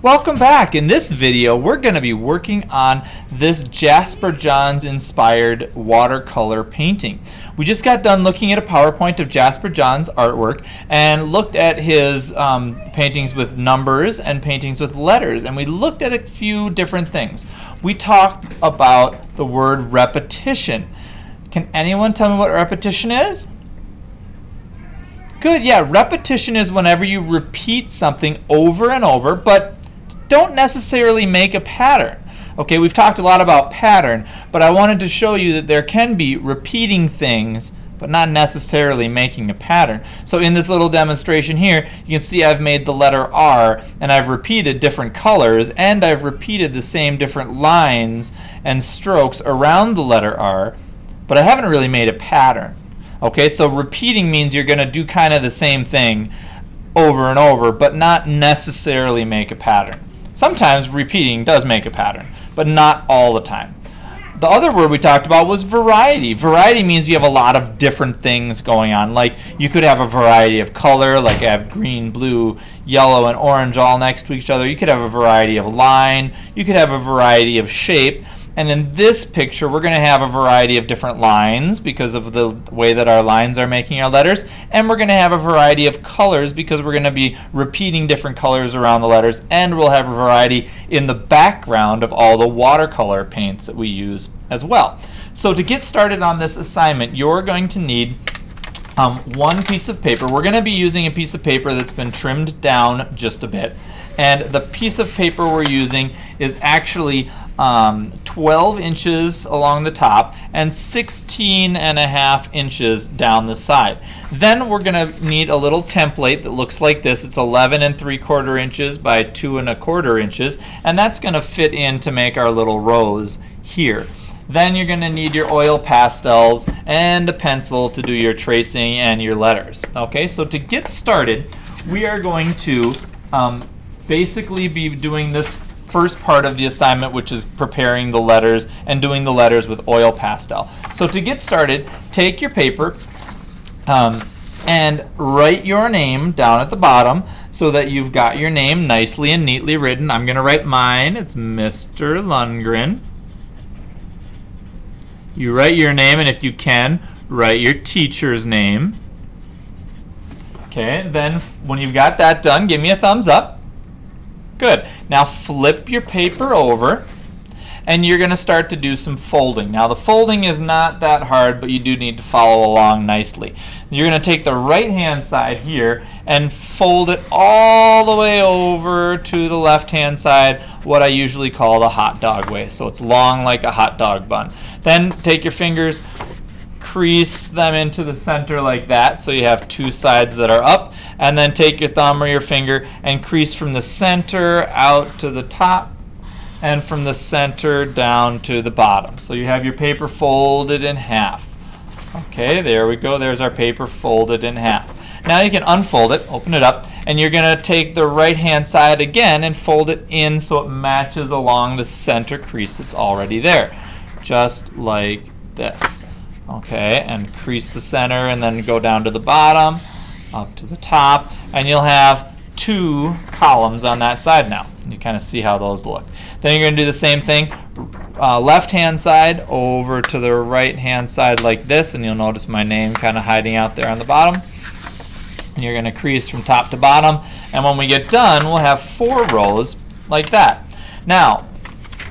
Welcome back. In this video we're going to be working on this Jasper Johns inspired watercolor painting. We just got done looking at a PowerPoint of Jasper Johns artwork and looked at his paintings with numbers and paintings with letters, and we looked at a few different things. We talked about the word repetition. Can anyone tell me what repetition is? Good, yeah, repetition is whenever you repeat something over and over, but don't necessarily make a pattern. Okay, we've talked a lot about pattern, but I wanted to show you that there can be repeating things, but not necessarily making a pattern. So in this little demonstration here, you can see I've made the letter R, and I've repeated different colors, and I've repeated the same different lines and strokes around the letter R, but I haven't really made a pattern. Okay, so repeating means you're going to do kind of the same thing over and over, but not necessarily make a pattern. Sometimes repeating does make a pattern, but not all the time. The other word we talked about was variety. Variety means you have a lot of different things going on. Like you could have a variety of color, like I have green, blue, yellow, and orange all next to each other. You could have a variety of line. You could have a variety of shape. And in this picture, we're going to have a variety of different lines because of the way that our lines are making our letters. And we're going to have a variety of colors because we're going to be repeating different colors around the letters. And we'll have a variety in the background of all the watercolor paints that we use as well. So to get started on this assignment, you're going to need one piece of paper. We're going to be using a piece of paper that's been trimmed down just a bit. And the piece of paper we're using is actually 12 inches along the top and 16.5 inches down the side. Then we're going to need a little template that looks like this. It's 11 3/4 inches by 2 1/4 inches, and that's going to fit in to make our little rose here. Then you're going to need your oil pastels and a pencil to do your tracing and your letters. Okay, so to get started, we are going to basically be doing this first part of the assignment, which is preparing the letters and doing the letters with oil pastel. So to get started, take your paper and write your name down at the bottom so that you've got your name nicely and neatly written. I'm going to write mine. It's Mr. Lundgren. You write your name, and if you can, write your teacher's name. Okay, then when you've got that done, give me a thumbs up. Good. Now flip your paper over, and you're going to start to do some folding. Now the folding is not that hard, but you do need to follow along nicely. You're going to take the right-hand side here and fold it all the way over to the left-hand side, what I usually call the hot dog way. So it's long like a hot dog bun. Then take your fingers, crease them into the center like that, so you have two sides that are up, and then take your thumb or your finger and crease from the center out to the top and from the center down to the bottom. So you have your paper folded in half. Okay, there we go. There's our paper folded in half. Now you can unfold it, open it up, and you're going to take the right-hand side again and fold it in so it matches along the center crease that's already there, just like this. Okay, and crease the center and then go down to the bottom, up to the top, and you'll have two columns on that side now. You kind of see how those look. Then you're going to do the same thing, left-hand side over to the right-hand side like this, and you'll notice my name kind of hiding out there on the bottom. And you're going to crease from top to bottom, and when we get done, we'll have 4 rows like that. Now,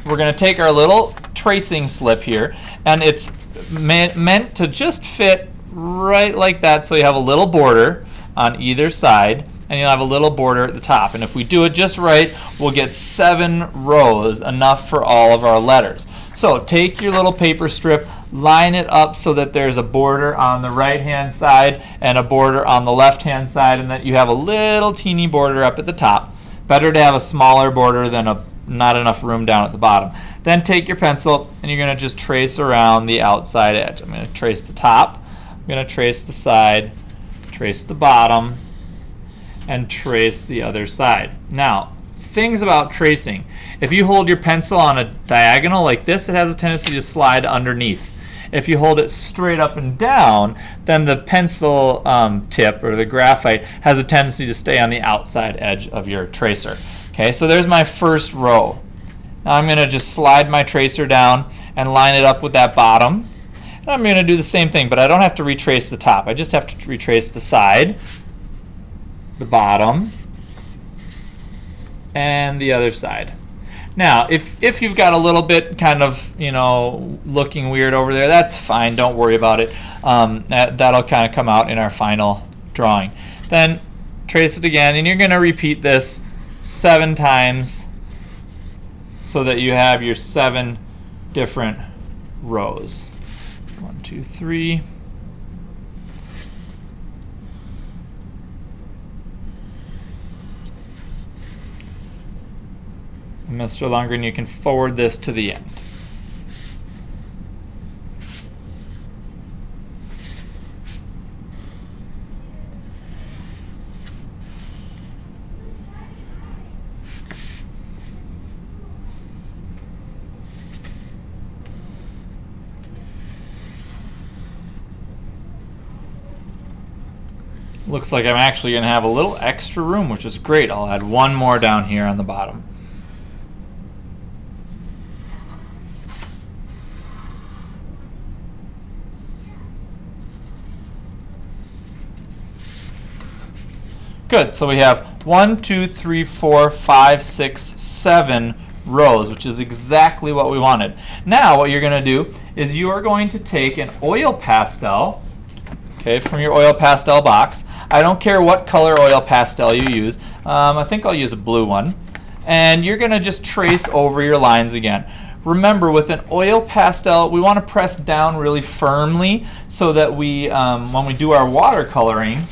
we're going to take our little tracing slip here, and it's meant to just fit right like that, so you have a little border on either side, and you'll have a little border at the top. And if we do it just right, we'll get 7 rows, enough for all of our letters. So take your little paper strip, line it up so that there's a border on the right-hand side and a border on the left-hand side, and that you have a little teeny border up at the top. Better to have a smaller border than not enough room down at the bottom. Then take your pencil and you're going to just trace around the outside edge. I'm going to trace the top, I'm going to trace the side, trace the bottom, and trace the other side. Now, things about tracing. If you hold your pencil on a diagonal like this, it has a tendency to slide underneath. If you hold it straight up and down, then the pencil tip or the graphite has a tendency to stay on the outside edge of your tracer. Okay, so there's my first row. Now I'm going to just slide my tracer down and line it up with that bottom. And I'm going to do the same thing, but I don't have to retrace the top. I just have to retrace the side, the bottom, and the other side. Now, if you've got a little bit kind of, looking weird over there, that's fine. Don't worry about it. That'll kind of come out in our final drawing. Then trace it again, and you're going to repeat this 7 times so that you have your 7 different rows. 1, 2, 3. Mr. Lundgren, you can forward this to the end. Looks like I'm actually going to have a little extra room, which is great. I'll add one more down here on the bottom. Good, so we have 1, 2, 3, 4, 5, 6, 7 rows, which is exactly what we wanted. Now what you're going to do is you are going to take an oil pastel, okay, from your oil pastel box. I don't care what color oil pastel you use. I think I'll use a blue one. And you're going to just trace over your lines again. Remember, with an oil pastel, we want to press down really firmly so that we, when we do our watercoloring,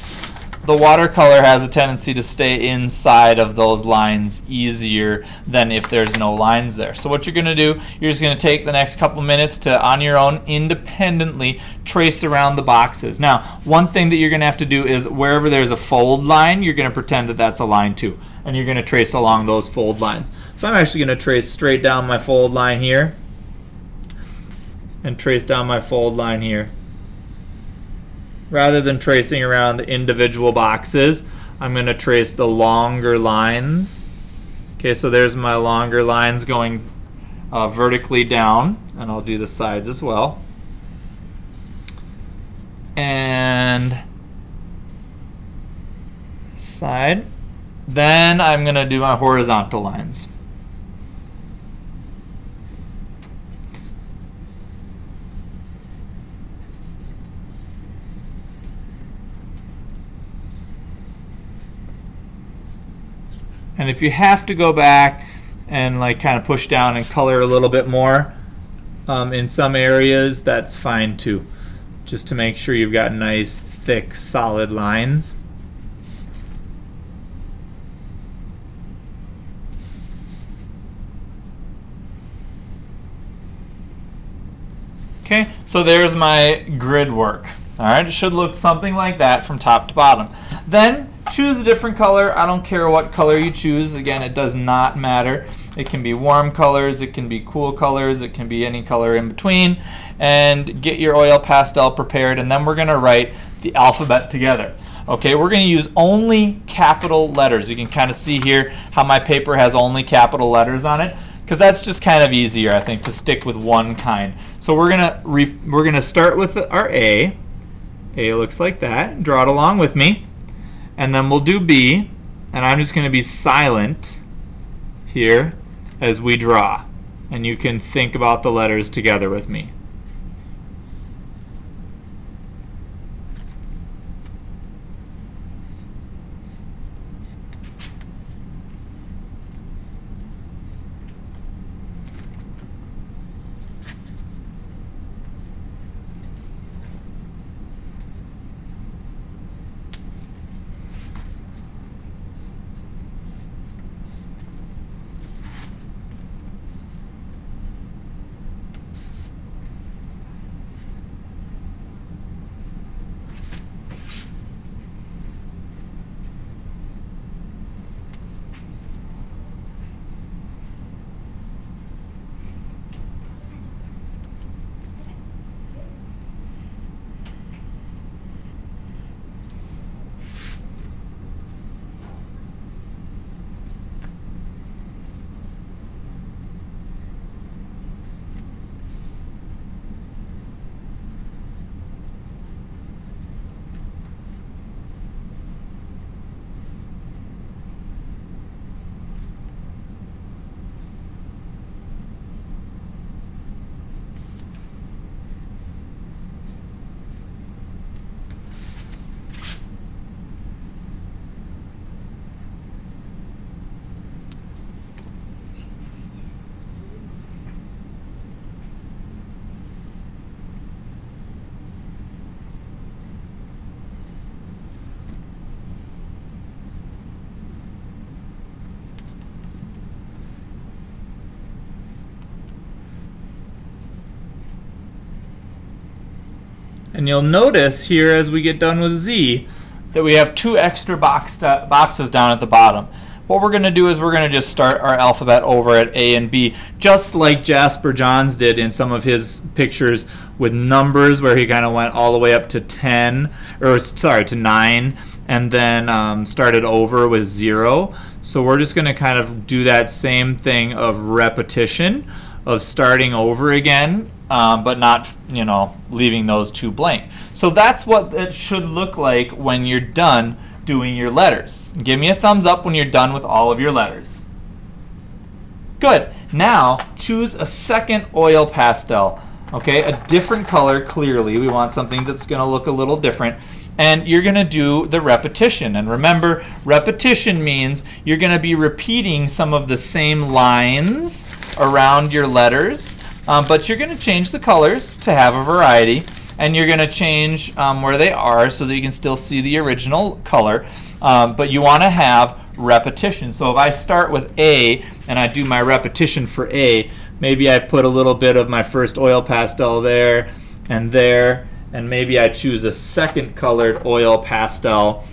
the watercolor has a tendency to stay inside of those lines easier than if there's no lines there. So what you're going to do, you're just going to take the next couple minutes to, on your own, independently trace around the boxes. Now, one thing that you're going to have to do is wherever there's a fold line, you're going to pretend that that's a line too. And you're going to trace along those fold lines. So I'm actually going to trace straight down my fold line here and trace down my fold line here. Rather than tracing around the individual boxes, I'm going to trace the longer lines. Okay, so there's my longer lines going vertically down, and I'll do the sides as well. And side. Then I'm going to do my horizontal lines. And if you have to go back and like kind of push down and color a little bit more in some areas, that's fine too. Just to make sure you've got nice, thick, solid lines. Okay, so there's my grid work. All right, it should look something like that from top to bottom. Then choose a different color. I don't care what color you choose. Again, it does not matter. It can be warm colors, it can be cool colors, it can be any color in between. And get your oil pastel prepared, and then we're going to write the alphabet together. Okay, we're going to use only capital letters. You can kind of see here how my paper has only capital letters on it, because that's just kind of easier, I think, to stick with one kind. So we're gonna start with our A. A looks like that. Draw it along with me. And then we'll do B, and I'm just going to be silent here as we draw. And you can think about the letters together with me. And you'll notice here as we get done with Z that we have 2 extra boxes down at the bottom. What we're going to do is we're going to just start our alphabet over at A and B, just like Jasper Johns did in some of his pictures with numbers, where he kind of went all the way up to 10, or sorry, to 9, and then started over with 0. So we're just going to kind of do that same thing of repetition, of starting over again, but not, leaving those 2 blank. So that's what it should look like when you're done doing your letters. Give me a thumbs up when you're done with all of your letters. Good. Now choose a second oil pastel. Okay, a different color. Clearly we want something that's going to look a little different, and you're going to do the repetition. And remember, repetition means you're going to be repeating some of the same lines around your letters, but you're going to change the colors to have a variety, and you're going to change where they are so that you can still see the original color, but you want to have repetition. So if I start with A and I do my repetition for A, maybe I put a little bit of my first oil pastel there, and maybe I choose a second colored oil pastel.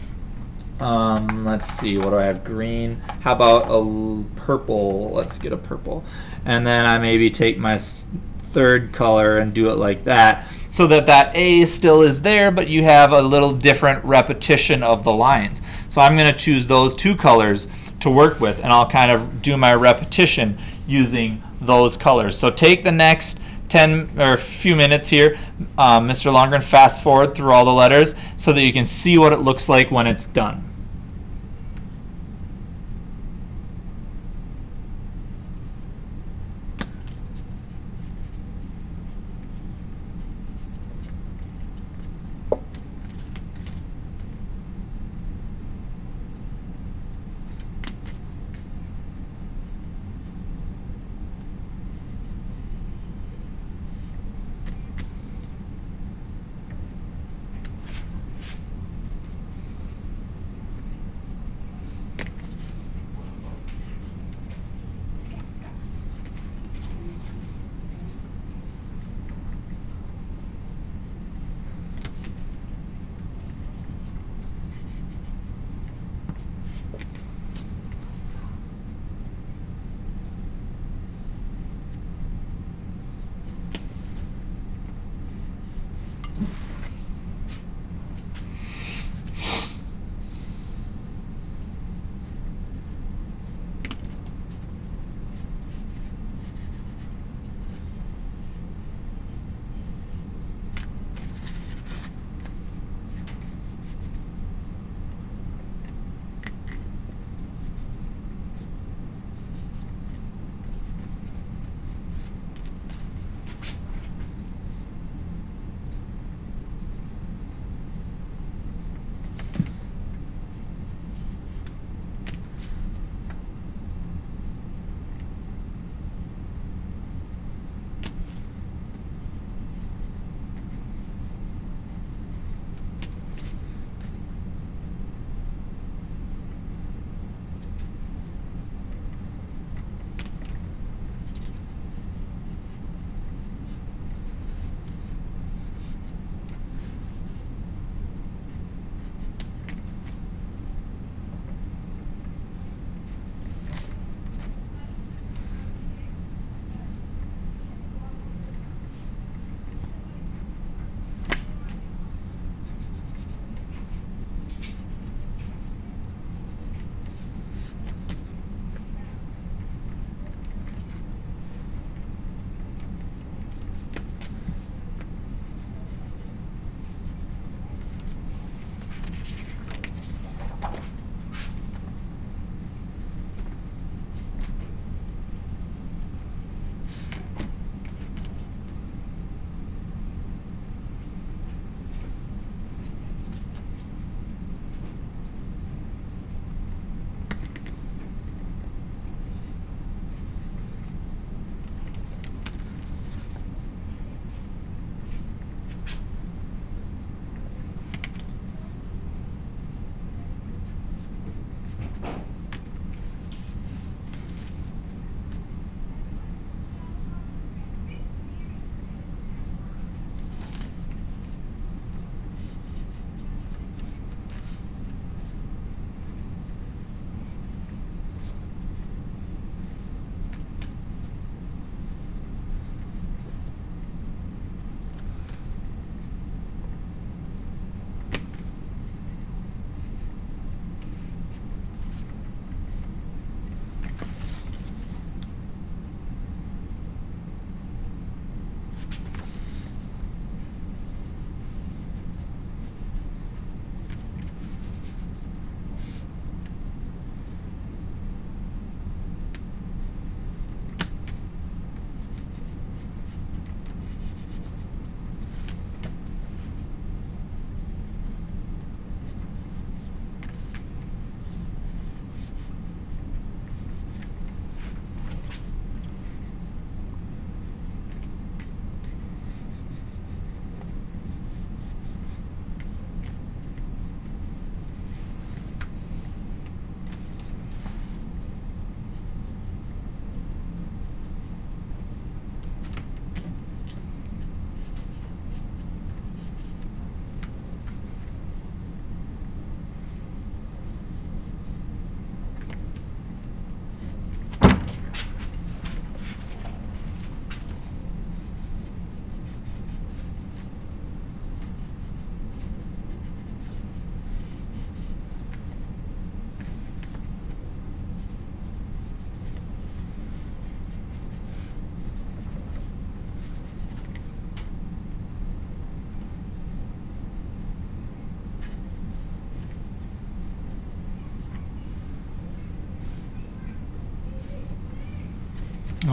Let's see, what do I have? Green. How about a purple? Let's get a purple. And then I maybe take my third color and do it like that, so that that A still is there, but you have a little different repetition of the lines. So I'm going to choose those 2 colors to work with, and I'll kind of do my repetition using those colors. So take the next 10 or few minutes here, Mr. Longren, fast forward through all the letters so that you can see what it looks like when it's done.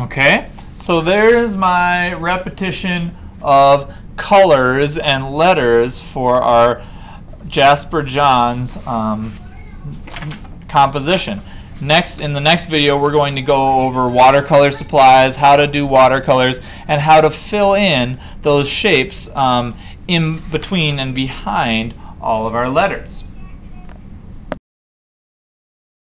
Okay, so there's my repetition of colors and letters for our Jasper Johns composition. Next, in the next video, we're going to go over watercolor supplies, how to do watercolors, and how to fill in those shapes in between and behind all of our letters.